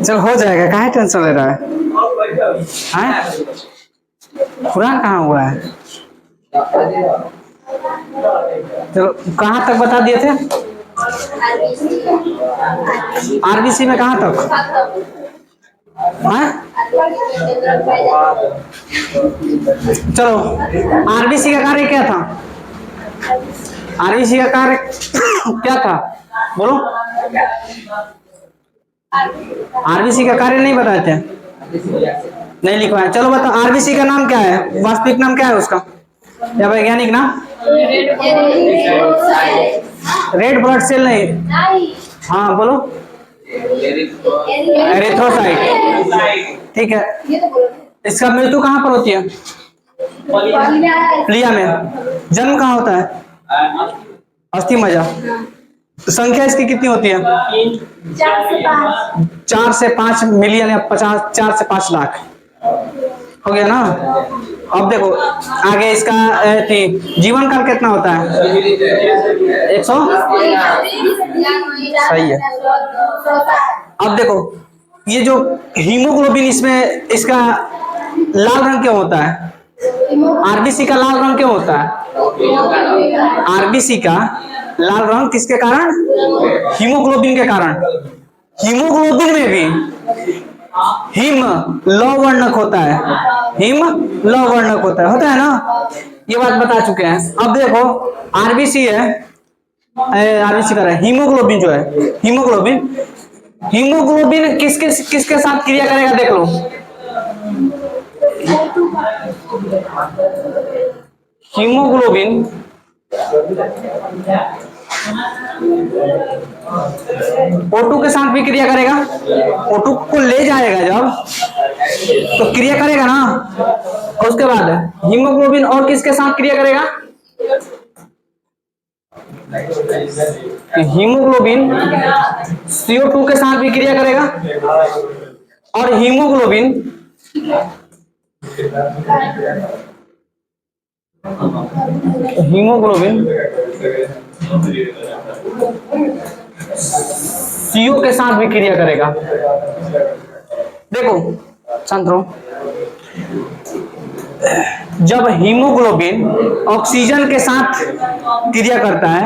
चल हो जाएगा, काहे टेंशन ले रहा है? कुरान कहाँ हुआ है? चलो कहाँ तक बता दिए थे? आरबीसी में कहाँ तक? चलो आरबीसी का कार्य क्या था? आरबीसी का कार्य क्या था बोलो? आरबीसी का कार्य नहीं बताए थे? नहीं लिखवाया। चलो बताओ आरबीसी का नाम क्या है? वास्तविक नाम क्या है उसका या वैज्ञानिक नाम? रेड ब्लड सेल नहीं। हाँ बोलो। एरिथ्रोसाइट। ठीक है। इसका मृत्यु कहाँ पर होती है? प्लिया में। जन्म कहाँ होता है? अस्थि मज्जा। संख्या इसकी कितनी होती है? 4 से 5 मिलियन या 4 से 5 लाख। हो गया ना? अब देखो आगे इसका जीवन काल कितना होता है? 100। सही है। अब देखो ये जो हीमोग्लोबिन इसमें इसका लाल रंग क्यों होता है? आरबीसी का लाल रंग क्यों होता है? आरबीसी का लाल रंग किसके कारण? हीमोग्लोबिन के कारण। हीमोग्लोबिन में भी हिम लौवर्णक होता है। हिम लौवर्णक होता है ना? ये बात बता चुके हैं। अब देखो आरबीसी है, आरबीसी का हीमोग्लोबिन जो है, हीमोग्लोबिन किसके साथ क्रिया करेगा देख लो। हीमोग्लोबिन O2 के साथ भी क्रिया करेगा। O2 को ले जाएगा जब तो क्रिया करेगा ना। और उसके बाद हीमोग्लोबिन और किसके साथ क्रिया करेगा? हीमोग्लोबिन CO2 के साथ भी क्रिया करेगा। और हीमोग्लोबिन CO के साथ भी क्रिया करेगा। देखो शांत रहो। जब हीमोग्लोबिन ऑक्सीजन के साथ क्रिया करता है,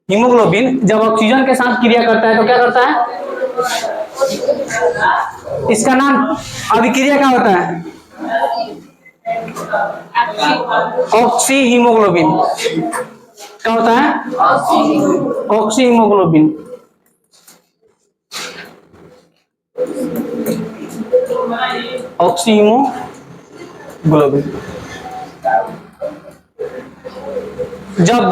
हीमोग्लोबिन जब ऑक्सीजन के साथ क्रिया करता है तो क्या करता है? इसका नाम अभिक्रिया क्या होता है? Oxy haemoglobin. क्या होता है? Oxy haemoglobin. Oxy haemoglobin. जब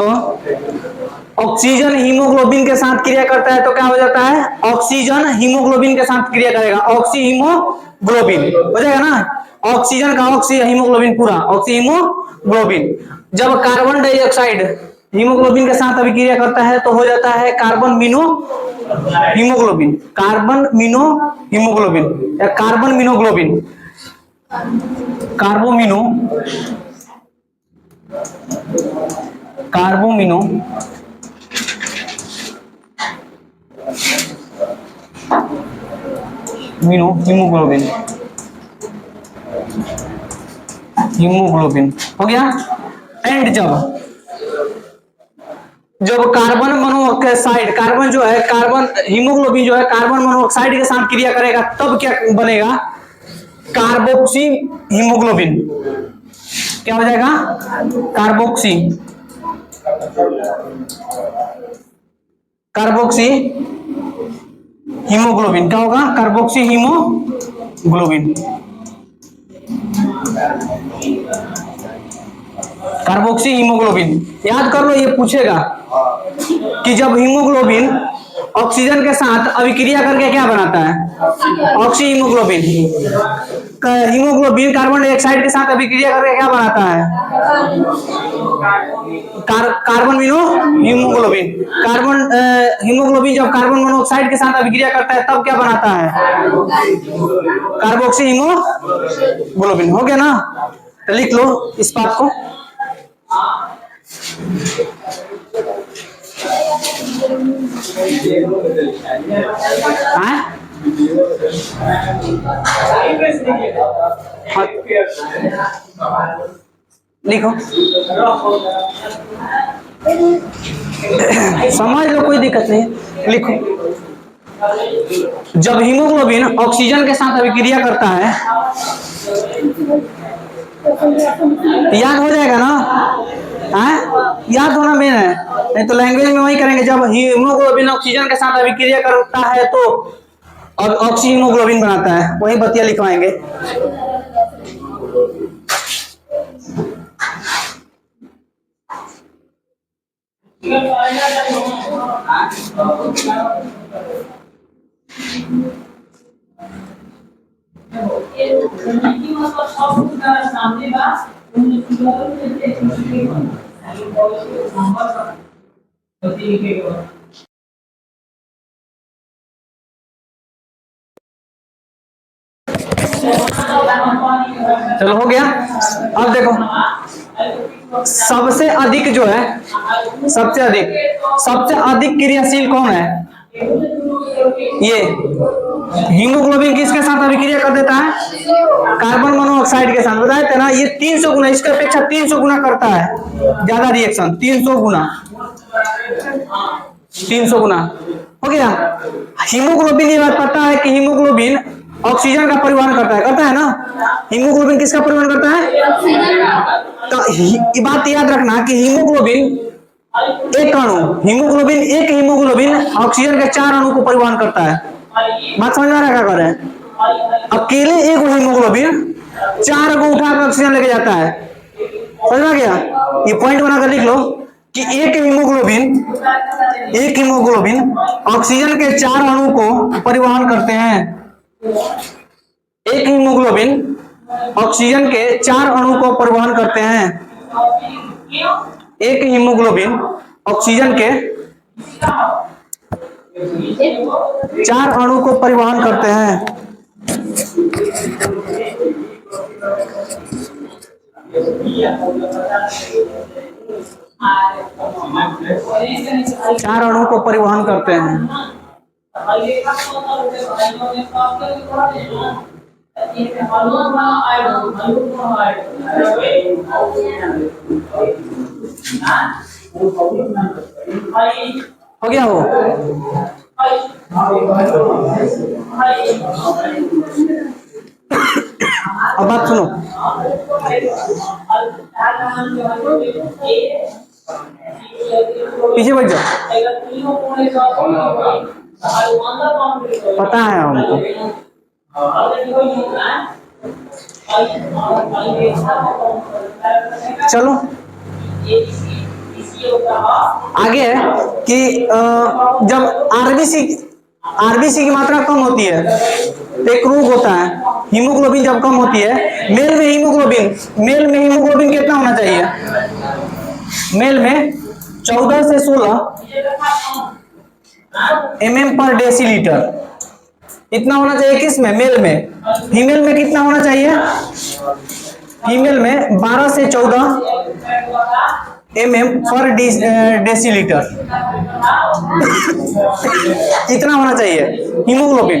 ऑक्सीजन हीमोग्लोबिन के साथ क्रिया करता है तो क्या हो जाता है? ऑक्सीजन हीमोग्लोबिन के साथ क्रिया करेगा, ऑक्सी हीमोग्लोबिन हो जाएगा ना। ऑक्सीजन का ऑक्सी हीमोग्लोबिन पूरा ऑक्सी हीमोग्लोबिन। जब कार्बन डाइऑक्साइड हीमोग्लोबिन के साथ अभिक्रिया करता है तो हो जाता है कार्बन मिनो हीमोग्लोबिन। कार्बन मिनो हीमोग्लोबिन या कार्बन मिनोग्लोबिन। कार्बोमिनो हीमोग्लोबिन हो गया। एंड जब कार्बन मोनोऑक्साइड, कार्बन जो है, कार्बन हीमोग्लोबिन जो है कार्बन मोनोऑक्साइड के साथ क्रिया करेगा तब क्या बनेगा? Carboxy haemoglobin. क्या हो जाएगा? Carboxy haemoglobin. क्या होगा? Carboxy haemoglobin. कार्बोक्सी हीमोग्लोबिन याद कर लो, ये पूछेगा कि जब हीमोग्लोबिन ऑक्सीजन के साथ अभिक्रिया करके क्या बनाता है? Oxyhaemoglobin. Haemoglobin carbon dioxide के साथ अभिक्रिया करके क्या बनाता है? Carbaminohaemoglobin. हीमोग्लोबिन जब कार्बन मोनोऑक्साइड के साथ अभिक्रिया करता है तब क्या बनाता है? Carboxyhaemoglobin. हो गया ना? लिख लो इस बात को। हाँ? लिखो, समझ लो, कोई दिक्कत नहीं, लिखो। जब हीमोग्लोबिन ऑक्सीजन के साथ अभिक्रिया करता है, याद हो जाएगा ना? याद होना मेन है, नहीं तो लैंग्वेज में वही करेंगे। जब हीमोग्लोबिन ऑक्सीजन के साथ अभिक्रिया करता है तो और ऑक्सी हीमोग्लोबिन बनाता है, वही बतिया लिखवाएंगे। चलो हो गया। अब देखो, सबसे अधिक जो है, सबसे अधिक क्रियाशील कौन है? ये हीमोग्लोबिन किसके साथ अभिक्रिया कर देता है? कार्बन मोनोऑक्साइड के साथ। बताए थे ना, ये 300 गुना, इसके अपेक्षा 300 गुना करता है ज्यादा रिएक्शन। 300 गुना, 300 गुना हो गया। हीमोग्लोबिन, ये बात पता है कि हीमोग्लोबिन ऑक्सीजन का परिवहन करता है ना? हीमोग्लोबिन किसका परिवहन करता है? तो ये बात याद रखना कि हीमोग्लोबिन एक हीमोग्लोबिन ऑक्सीजन के 4 अणु को परिवहन करता है। बात समझ में आ रहा है क्या कर रहे हैं? अकेले एक हीमोग्लोबिन 4 को उठाकर ऑक्सीजन लेके जाता है। समझ में आ गया? ये पॉइंट बनाकर लिख लो कि एक हीमोग्लोबिन ऑक्सीजन के 4 अणु को परिवहन करते हैं। एक हीमोग्लोबिन ऑक्सीजन के 4 अणु को परिवहन करते हैं। एक हीमोग्लोबिन ऑक्सीजन के 4 अणु को परिवहन करते हैं। चार अणु को परिवहन करते हैं। हो गया वो? अब बात सुनो, पीछे बैठ जाओ, पता है हमको। चलो आगे है कि जब आरबीसी की मात्रा कम होती है तो एक रोग होता है। हीमोग्लोबिन जब कम होती है, मेल में हीमोग्लोबिन कितना होना चाहिए? मेल में 14 से 16 mm/डेसीलीटर इतना होना चाहिए। किस में? मेल में। फीमेल में कितना होना चाहिए? फीमेल में 12 से 14 mm/डेसीलीटर इतना होना चाहिए हीमोग्लोबिन।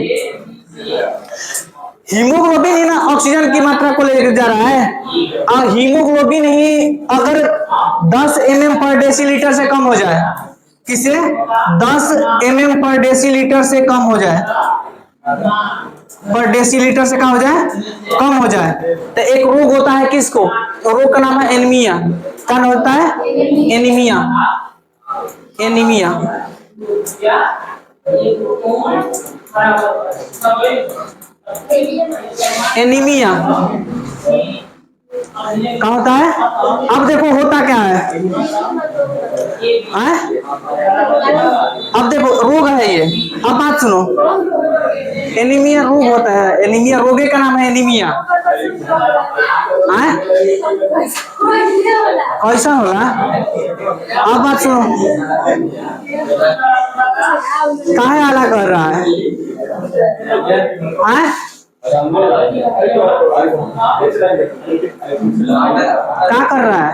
हीमोग्लोबिन ही ना ऑक्सीजन की मात्रा को लेकर जा रहा है, और हीमोग्लोबिन ही अगर 10 mm/डेसीलीटर से कम हो जाए, किसे? 10 mm/डेसीलीटर से कम हो जाए, पर डेसीलीटर से कम हो जाए तो एक रोग होता है। किसको? तो रोग का नाम है एनीमिया। क्या नाम होता है? एनीमिया। क्या होता है? अब देखो होता क्या है? अब देखो रोग है ये। अब बात सुनो, एनीमिया रोग होता है। एनीमिया रोगे का नाम है एनीमिया। कैसा होला? अब बात सुनो, काहे आला कर रहा है? क्या कर रहा है?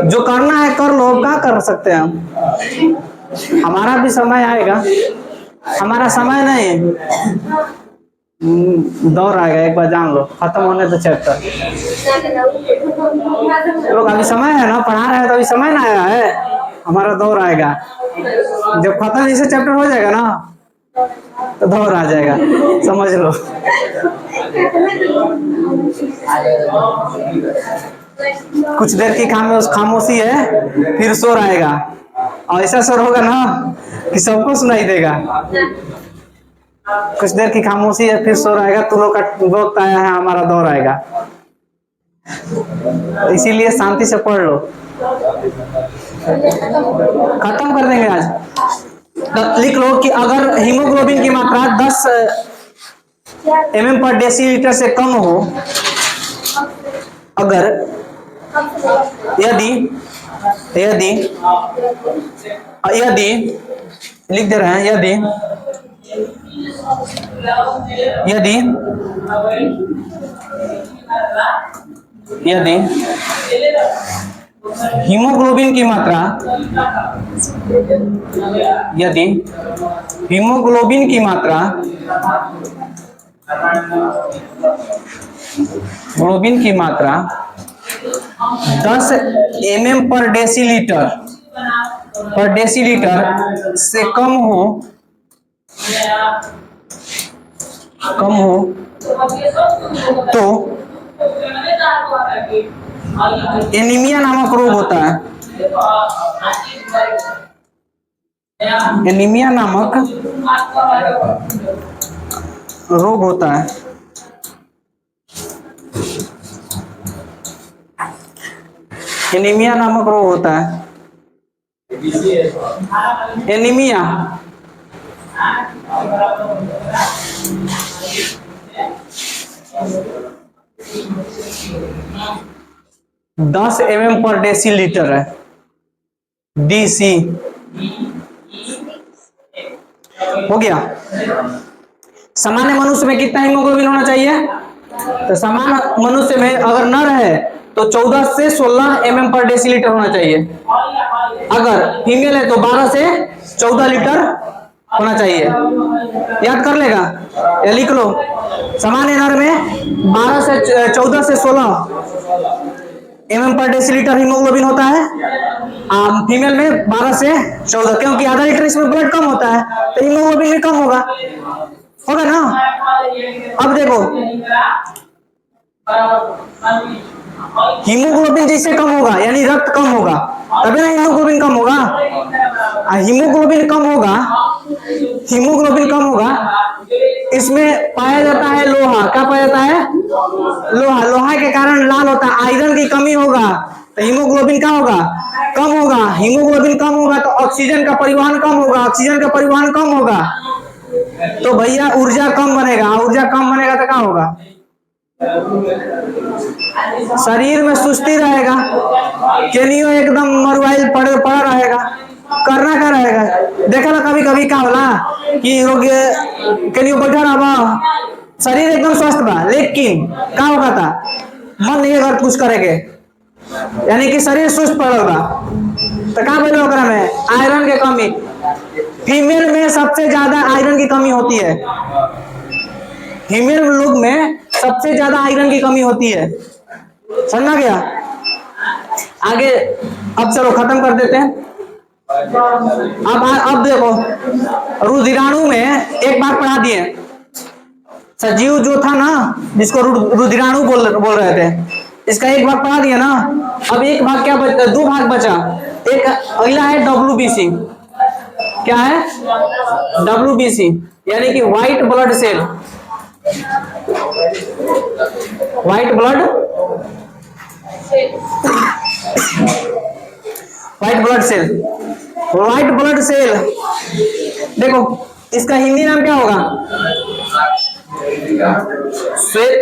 जो करना है कर लो, क्या कर सकते हैं हम? हमारा भी समय आएगा, हमारा समय नहीं है। दौर आएगा, एक बार जान लो, खत्म होने तो चैप्टर। लोग अभी समय है ना, पढ़ा रहे हैं तो अभी समय ना आया है, हमारा दौर आएगा। जब खत्म इसे चैप्टर हो जाएगा ना तो दौर आ जाएगा, समझ लो। कुछ देर की खामोशी है, फिर शोर आएगा, और ऐसा शोर होगा ना कि सबको सुनाई देगा। कुछ देर की खामोशी है, फिर शोर आएगा, तुम लोग का वक्त आया है, हमारा दौर आएगा। इसीलिए शांति से पढ़ लो, खत्म कर देंगे आज। लिख लो कि अगर हीमोग्लोबिन की मात्रा 10 mm पर डेसीलीटर से कम हो, अगर यदि यदि यदि लिख दे रहे हैं, यदि यदि यदि हीमोग्लोबिन की मात्रा यदि हीमोग्लोबिन की मात्रा ग्लोबिन की मात्रा 10 mm पर डेसीलीटर से कम हो तो एनीमिया नामक रोग होता है। एनीमिया नामक रोग होता है। एनीमिया नामक रोग होता है। एनीमिया 10 mm पर डेसीलीटर है, DC हो गया। सामान्य मनुष्य में कितना हीमोग्लोबिन होना चाहिए? तो सामान्य मनुष्य में अगर न रहे तो 14 से 16 mm पर डेसीलीटर होना चाहिए। अगर फीमेल है तो 12 से 14 लीटर होना चाहिए। याद कर लेगा या लिख लो। सामान्य नर में 12 से 14 से 16 mm पर डेसीलीटर हीमोग्लोबिन होता है। फीमेल में 12 से 14, क्योंकि आधा लीटर इसमें ब्लड कम होता है तो हीमोग्लोबिन भी कम होगा ना। अब देखो, हीमोग्लोबिन जैसे कम होगा यानी रक्त कम होगा, तभी ना हीमोग्लोबिन कम होगा। हीमोग्लोबिन कम होगा, इसमें पाया जाता है लोहा। क्या पाया जाता है? लोहा के कारण लाल होता है। आयरन की कमी होगा तो हीमोग्लोबिन क्या होगा? कम होगा। हीमोग्लोबिन कम होगा तो ऑक्सीजन का परिवहन कम होगा। ऑक्सीजन का परिवहन कम होगा तो भैया ऊर्जा कम बनेगा। ऊर्जा कम बनेगा तो क्या होगा? शरीर में सुस्ती रहेगा, केनियो एकदम मरुआइल पड़ा रहेगा। करना क्या रहेगा? देखा ना कभी कभी क्या होला कि केनियो बैठा रहा, शरीर एकदम स्वस्थ बा, लेकिन क्या होगा था? मन नहीं अगर कुछ करेंगे, यानी कि शरीर सुस्त पड़ल बा तो क्या बोले ओकरा में? आयरन की कमी। फीमेल में सबसे ज्यादा आयरन की कमी होती है। फीमेल लोग में सबसे ज्यादा आयरन की कमी होती है। समझा गया? आगे अब चलो खत्म कर देते हैं। अब देखो, रुधिराणु में एक बात पढ़ा दिए। सजीव जो था ना, जिसको रुधिराणु बोल रहे थे, इसका एक भाग पढ़ा दिया ना। अब एक भाग क्या बचा? 2 भाग बचा। एक अगला है WBC। क्या है? WBC यानी कि white blood cell. White blood cell देखो, इसका हिंदी नाम क्या होगा? श्वेत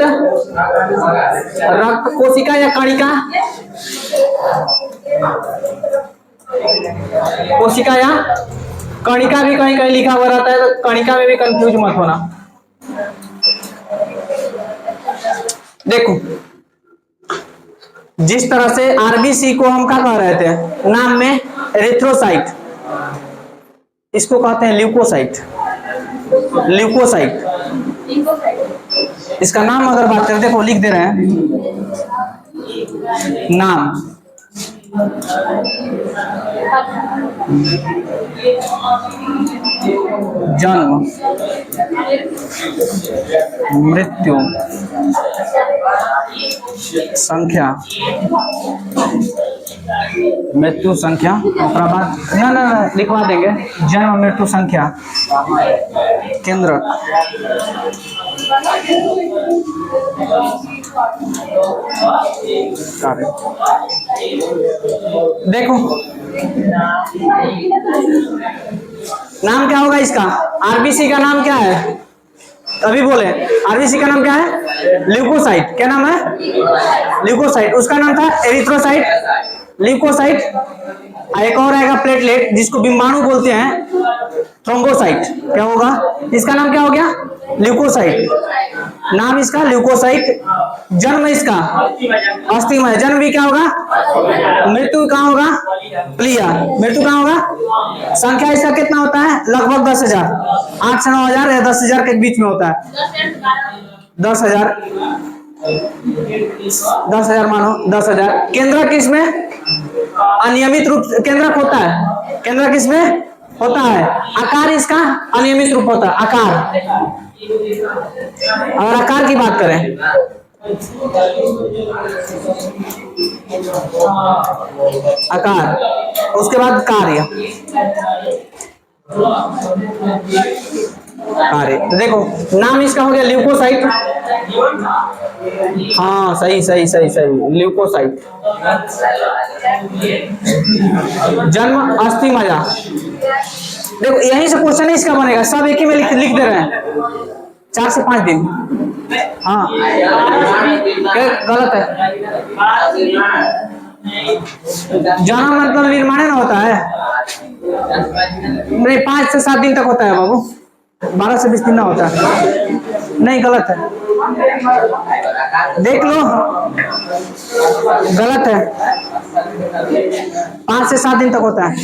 रक्त कोशिका या कणिका? कोशिका या कणिका भी कहीं कहीं लिखा हुआ रहता है, तो कणिका में भी कंफ्यूज मत होना। देखो जिस तरह से आरबीसी को हम क्या कह रहे थे नाम में, एरिथ्रोसाइट, इसको कहते हैं ल्यूकोसाइट। ल्यूकोसाइट इसका नाम अगर बात करें, देखो लिख दे रहे हैं नाम, जन्म, मृत्यु, संख्या, मृत्यु संख्या, प्रभात ना लिखवा देंगे, जन्म मृत्यु संख्या, केंद्रक, कार्य। देखो नाम क्या होगा इसका, आरबीसी का नाम क्या है, अभी बोले आरबीसी का नाम क्या है, ल्यूकोसाइट। क्या नाम है, ल्यूकोसाइट। उसका नाम था एरिथ्रोसाइट, ल्यूकोसाइट। एक और आएगा प्लेटलेट, जिसको बिंबाणु बोलते हैं, थ्रोम्बोसाइट। क्या होगा, इसका नाम क्या हो गया, ल्यूकोसाइट। नाम इसका ल्यूकोसाइट। जन्म इसका अस्थिमय, जन्म भी क्या होगा, मृत्यु कहाँ होगा, प्लिया, मृत्यु कहाँ होगा। संख्या इसका कितना होता है, लगभग 10,000, 8 से 9,000 या 10,000 के बीच में होता है। 10,000, 10,000 मानो 10,000। केंद्रक किसमें, अनियमित रूप केंद्रक होता है, केंद्रक किसमें होता है। आकार इसका अनियमित रूप होता है, आकार। अगर आकार की बात करें, आकार, उसके बाद कार्य, कार्य। तो देखो नाम इसका हो गया ल्यूकोसाइट। हाँ सही सही सही सही, ल्यूकोसाइट। जन्म अस्थिमज्जा। देखो यहीं से क्वेश्चन है इसका बनेगा, सब एक ही में लिख दे रहे हैं, 4 से 5 दिन। हाँ क्या गलत है, जन्म मतलब निर्माण ना होता है, नहीं 5 से 7 दिन तक होता है बाबू, 12 से 20 दिन ना होता है। नहीं गलत है, देख लो गलत है, 5 से 7 दिन तक होता है।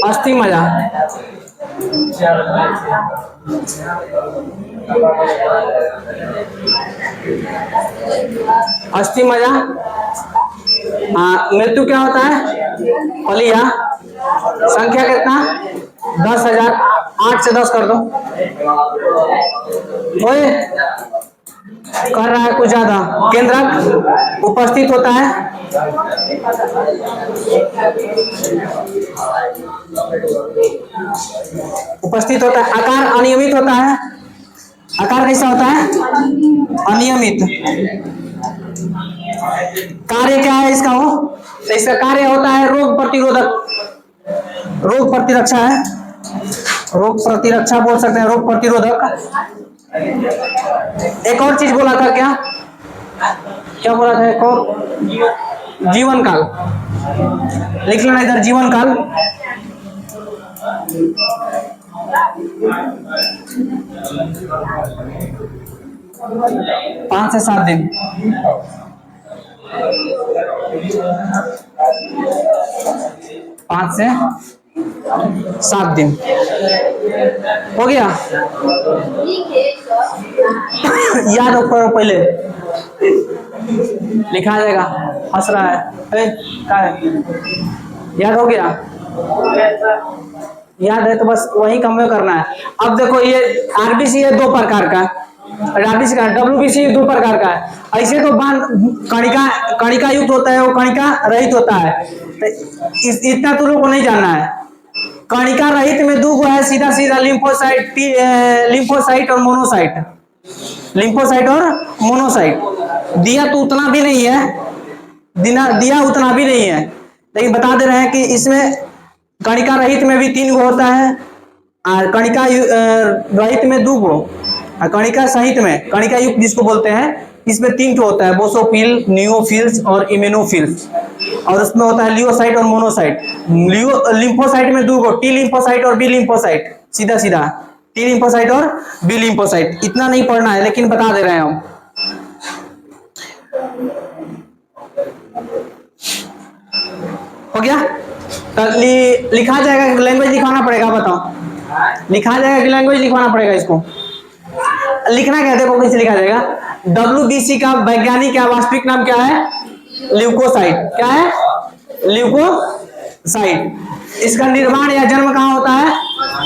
अस्थिमज्जा, अस्थिमज्जा। मृत्यु क्या होता है, प्लिया। संख्या कितना, 10,000, 8 से 10 कर दो, ओए कर रहा है कुछ ज्यादा। केंद्रक उपस्थित होता है, उपस्थित होता है। आकार अनियमित होता है, आकार कैसा होता है, अनियमित। कार्य क्या है इसका, हो तो इसका कार्य होता है रोग प्रतिरोधक, रोग प्रतिरक्षा है, रोग प्रतिरक्षा बोल सकते हैं, रोग प्रतिरोधक। एक और चीज बोला था, क्या क्या बोला था, एक और, जीवन काल। लिख लेना इधर, जीवन काल। पाँच से 7 दिन। पाँच से 7 दिन हो गया, याद करो पहले, लिखा जाएगा। हंस रहा है, क्या है, याद हो गया, याद है तो बस वही कम में करना है। अब देखो ये आरबीसी है 2 प्रकार का, आरबीसी का, डब्ल्यूबीसी 2 प्रकार का है। ऐसे तो बांध कणिका, कणिका युक्त होता है, वो कणिका रहित होता है। तो इतना तो लोगों को नहीं जानना है। कणिका रहित में 2 है, सीधा सीधा लिम्फोसाइट, लिम्फोसाइट और मोनोसाइट। लिम्फोसाइट और मोनोसाइट। दिया तो उतना भी नहीं है, दिया उतना भी नहीं है, लेकिन बता दे रहे हैं कि इसमें कणिका रहित में भी 3 गो होता है, और कणिका रहित में 2 गो, और कणिका सहित में, कणिका युक्त जिसको बोलते हैं, इसमें 3 होता है, बोसोफिल, नियोफिल्स और इम्यूनोफिल्स। और उसमें होता है लियोसाइट और मोनोसाइट। लिम्फोसाइट में 2 गो, टी लिम्फोसाइट और बी लिम्फोसाइट, सीधा सीधा टी लिम्फोसाइट और बी लिम्फोसाइट। इतना नहीं पढ़ना है, लेकिन बता दे रहे हैं हम। हो गया? लिखा जाएगा कि लैंग्वेज लिखवाना पड़ेगा, बताओ। लिखा जाएगा कि लैंग्वेज लिखवाना पड़ेगा इसको? लिखना क्या, देखो कैसे लिखा जाएगा। WBC का वैज्ञानिक या वास्तविक नाम क्या है? ल्यूकोसाइट। क्या है? ल्यूकोसाइट। इसका निर्माण या जन्म कहाँ होता है?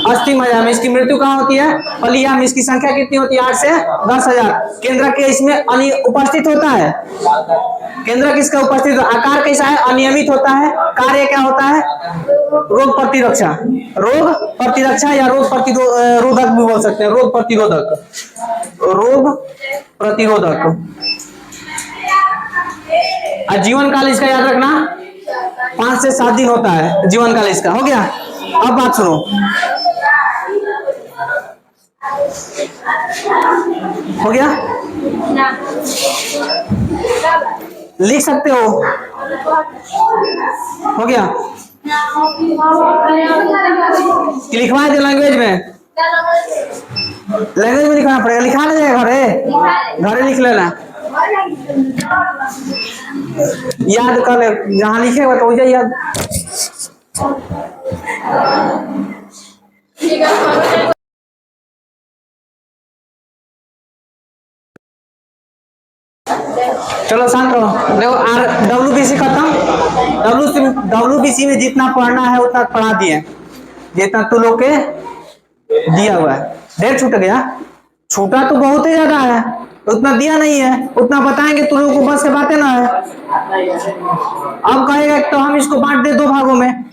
अस्थि मज्जा में। इसकी मृत्यु कहाँ होती है? पलिया में। इसकी संख्या कितनी होती है? 8 से 10,000। केंद्र के इसमें उपस्थित होता है। केंद्र किसका उपस्थित? आकार कैसा है? अनियमित होता है। कार्य क्या होता है? रोग प्रतिरक्षा। रोग प्रतिरक्षा या रोग प्रतिरोधक भी बोल सकते हैं। रोग प्रतिरोधक, रोग प्रतिरोधक। जीवन काल इसका याद रखना 5 से 7 दिन होता है जीवन काल इसका। हो गया? अब बात सुनो। हो गया? लिख सकते हो? हो गया? लिखवा दे लैंग्वेज में। लैंग्वेज में लिखना पड़ेगा। लिखा ना जाएगा घरे लिख लेना। याद कर ले, जहां लिखेगा तो हो जाए याद। चलो शांत रहो। देखो WBC खत्म। WBC में जितना पढ़ना है उतना पढ़ा दिए, जितना तू लोग के दिया हुआ है। ढेर छूट गया? छूटा तो बहुत ही ज्यादा है, उतना दिया नहीं है। उतना बताएंगे तू लोगों को बस के बातें ना है। अब कहेगा तो हम इसको बांट दे 2 भागों में,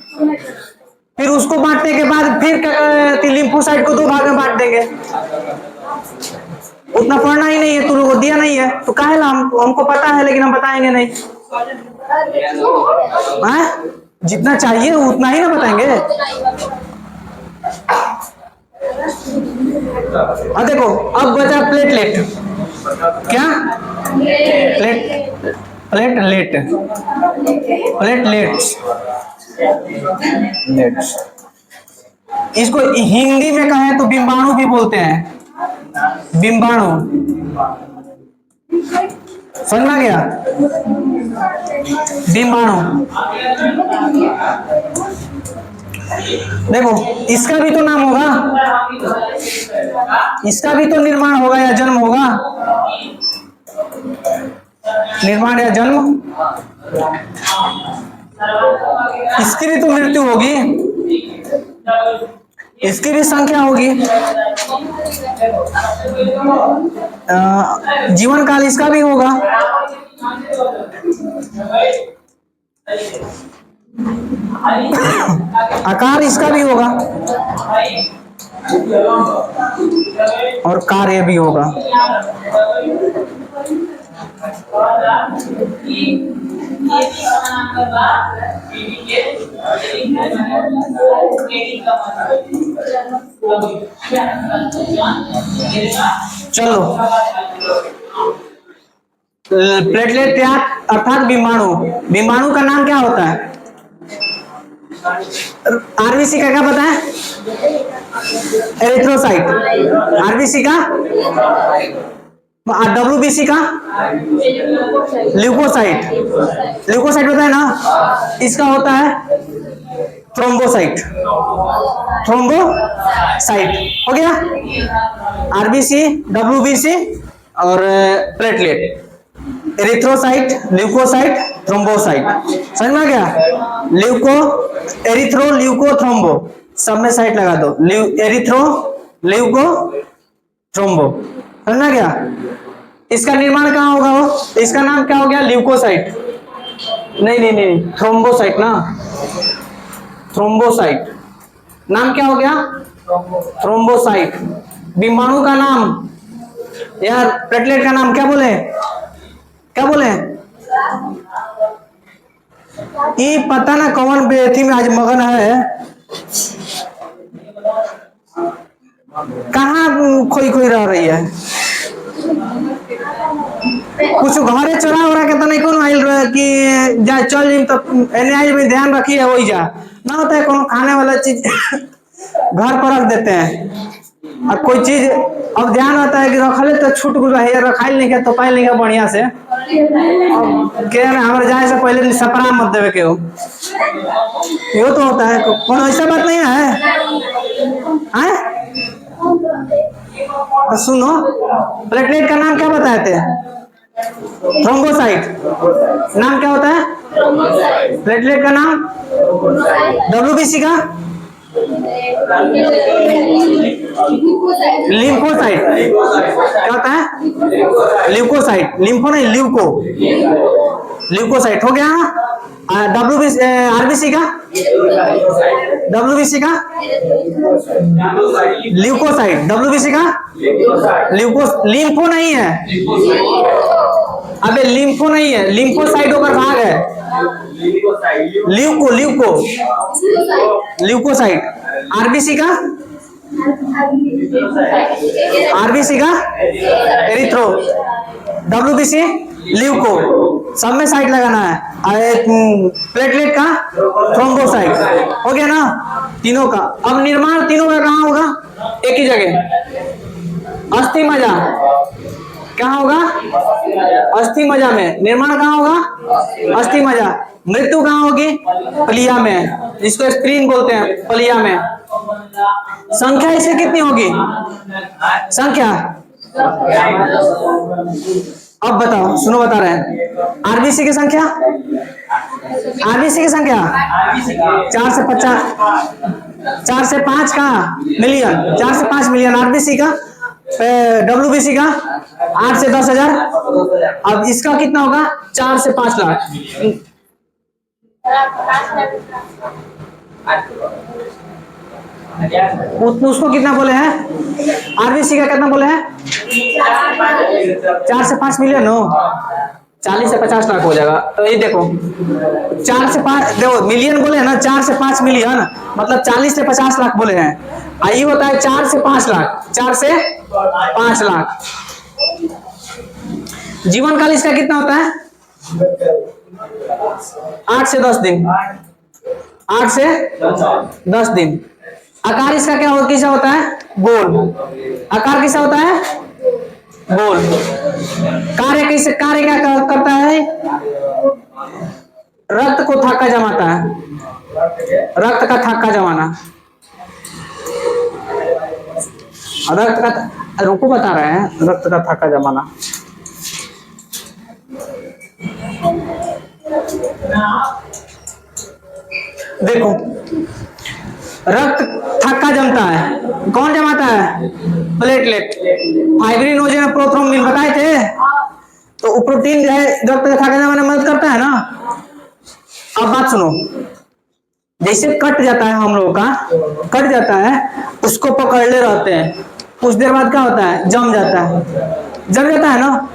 फिर उसको बांटने के बाद फिर लिम्फोसाइट को 2 भाग में बांट देंगे। उतना पढ़ना ही नहीं है, तू लोगों को दिया नहीं है तो काहे ला हमको पता है, लेकिन हम बताएंगे नहीं। जितना चाहिए उतना ही ना बताएंगे। देखो अब बचा प्लेटलेट। क्या? प्लेटलेट्स। इसको हिंदी में कहें तो बिंबाणु भी बोलते हैं। बिंबाणु, समझ में गया? बिंबाणु। देखो इसका भी तो नाम होगा, इसका भी तो निर्माण होगा या जन्म होगा। निर्माण या जन्म। इसकी भी तो मृत्यु होगी, इसकी भी संख्या होगी। जीवन काल इसका भी होगा। आकार इसका भी होगा और कार्य भी होगा। चलो प्लेटलेट क्या अर्थात बिंबाणु। बिंबाणु का नाम क्या होता है? आरबीसी का क्या पता है? एरिथ्रोसाइट। आरबीसी का? WBC का? ल्यूकोसाइट। ल्यूकोसाइट होता है ना, इसका होता है थ्रोम्बोसाइट। थ्रोम्बोसाइट। हो गया? आरबीसी, WBC और प्लेटलेट। Erythrocyte, leukocyte, thrombocyte. समझ में आ गया? ल्यूको, थ्रोम्बो, सब में साइट लगा दो। Erythro, leuco, thrombo. समझ में आ गया? इसका निर्माण कहाँ होगा? वो इसका नाम क्या हो गया? ल्यूकोसाइट। नहीं, थ्रोम्बोसाइट ना। थ्रोम्बोसाइट नाम क्या हो गया? थ्रोम्बोसाइट। बिंबाणु का नाम यार प्लेटलेट का नाम क्या बोले, क्या बोले? ये पता ना कौन बेथी में आज मगन है, कहाँ खोई खोई रह रही है। कुछ घरे चढ़ा हो रहा के तो नहीं कौन आइल रहा कि जा चल जिम तो एने आइल में ध्यान रखिए वही जा ना होता है कोनो खाने वाला चीज घर पर रख देते हैं। अब कोई चीज अब ध्यान आता है कि रखले तो छूट गया है, रखाइल नहीं के तो पाइल नहीं के बढ़िया से के हमारे जाए से पहले सपरा मत देवे के हो, यो तो होता है। कौन ऐसा बात नहीं है? तो सुनो, प्लेटलेट का नाम क्या बताए थे? थ्रोम्बोसाइट। नाम क्या होता है प्लेटलेट का नाम? डब्ल्यूबीसी का लिम्फोसाइट। क्या होता है? ल्यूकोसाइट। लिम्फो नहीं, ल्यूको, ल्यूकोसाइट हो गया। डब्ल्यूबीसी आरबीसी का, डब्ल्यूबीसी का ल्यूकोसाइट, डब्ल्यूबीसी का ल्यूको। लिम्फो नहीं है, अबे लिम्फो नहीं है, लिम्फोसाइट होकर भाग है। Leuco, leuco, leukocyte. आरबीसी का, आरबीसी का एरिथ्रो, डब्ल्यूबीसी ल्यूको, सब में साइट लगाना है। प्लेटलेट का थ्रोम्बोसाइट हो गया ना तीनों का। अब निर्माण तीनों का कहाँ होगा? एक ही जगह, अस्थि मज्जा। कहाँ होगा? अस्थि मज्जा में। निर्माण कहाँ होगा? अस्थि मज्जा। मृत्यु कहाँ होगी? प्लिया में, जिसको स्प्लीन बोलते हैं, प्लिया में। संख्या इसकी कितनी होगी? संख्या अब बताओ, सुनो बता रहे हैं। आरबीसी की संख्या, आरबीसी की संख्या 4 से 50, 4 से 5 का मिलियन, 4 से 5 मिलियन आरबीसी का। डब्ल्यूबीसी का 8 से 10,000। अब इसका कितना होगा? 4 से 5 लाख। उसको कितना बोले हैं? आरबीसी का कितना बोले हैं? 4 से 5 मिलियन हो, 40 से 50 लाख हो जाएगा। तो ये देखो 4 से 5, देखो मिलियन बोले हैं ना, 4 से 5 मिलियन मतलब 40 से 50 लाख बोले हैं। आई होता है 4 से 5 लाख, 4 से 5 लाख। जीवन काल इसका कितना होता है? 8 से 10 दिन, 8 से 10 दिन। आकार इसका क्या हो, किसा होता है? गोल। आकार किसा होता है? गोल। कार्य कैसे, कार्य क्या करता है? रक्त को थक्का जमाता है, रक्त का थक्का जमाना। रक्त का, रुको बता रहे हैं, रक्त का थक्का जमाना। देखो रक्त थक्का जमता है, कौन जमाता है? प्लेटलेट। फाइब्रिनोजेन और प्रोथ्रोम्बिन बताए थे, तो वो प्रोटीन जो है रक्त का थक्का जमाने में मदद करता है ना। अब बात सुनो, जैसे कट जाता है हम लोगों का, कट जाता है, उसको पकड़ले रहते हैं, कुछ देर बाद क्या होता है? जम जाता है, जम जाता है ना।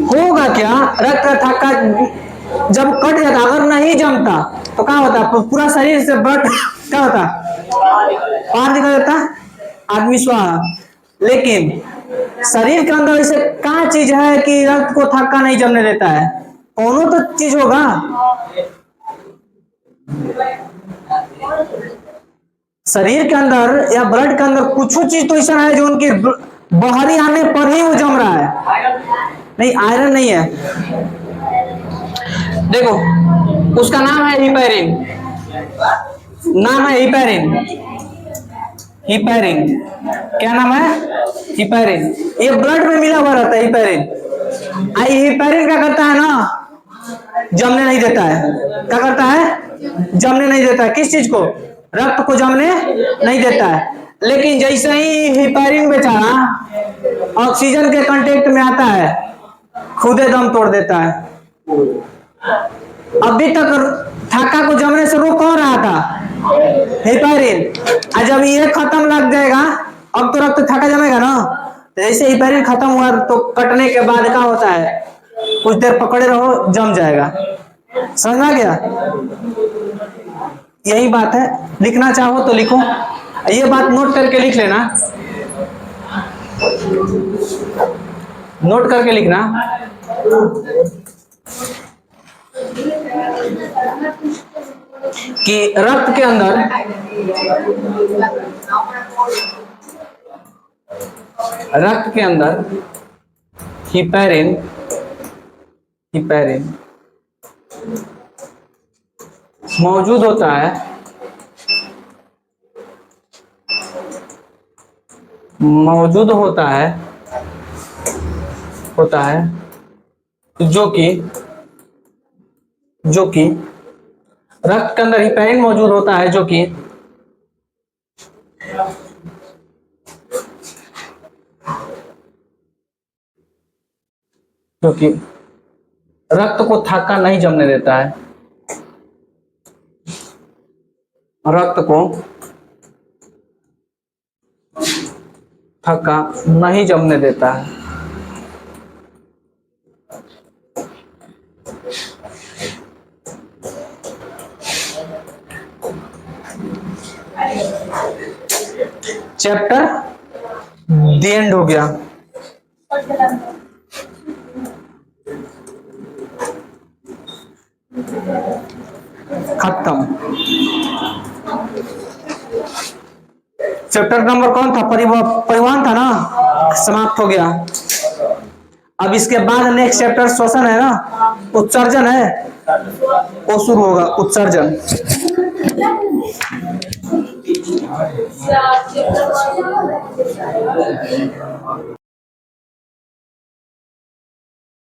होगा क्या? रक्त का थक्का जब कट जाता, अगर नहीं जमता तो क्या होता? पूरा शरीर से ब्लड क्या होता? बाहर निकल जाता, आदमी स्वाहा। लेकिन शरीर के अंदर ऐसे क्या चीज है कि रक्त को थक्का नहीं जमने देता है? कौनो तो चीज होगा। शरीर के अंदर या ब्लड के अंदर कुछ चीज तो ऐसा है जो उनकी बाहरी आने पर ही वो जम रहा है। नहीं, आयरन नहीं है। देखो उसका नाम है हिपैरिन, नाम है हिपैरिन। हिपैरिन क्या नाम है? हिपैरिन। ये ब्लड में मिला हुआ रहता है हिपैरिन। आई हिपैरिन क्या करता है ना? जमने नहीं देता है। क्या करता है? जमने नहीं देता है। किस चीज को? रक्त को जमने नहीं देता है। लेकिन जैसे ही हिपैरिन बेचारा ऑक्सीजन के कांटेक्ट में आता है, खुदे दम तोड़ देता है। अभी तक थक्का को जमने से रोक कौन रहा था? हिपैरिन। जब ये खत्म लग जाएगा, अब तो रक्त थक्का जमेगा ना, तो जैसे हिपैरिन खत्म हुआ तो कटने के बाद क्या होता है, कुछ देर पकड़े रहो, जम जाएगा। समझ में आ गया? यही बात है, लिखना चाहो तो लिखो, ये बात नोट करके लिख लेना, नोट करके लिखना। कि रक्त के अंदर हिपैरिन मौजूद होता है, जो कि रक्त के अंदर हिपैरिन मौजूद होता है, जो कि रक्त को थक्का नहीं जमने देता है, रक्त को थक्का नहीं जमने देता है। चैप्टर द एंड हो गया। खत्म। चैप्टर नंबर कौन था? परिवहन था ना, समाप्त हो गया। अब इसके बाद नेक्स्ट चैप्टर श्वसन है ना, उत्सर्जन है, वो शुरू होगा, उत्सर्जन।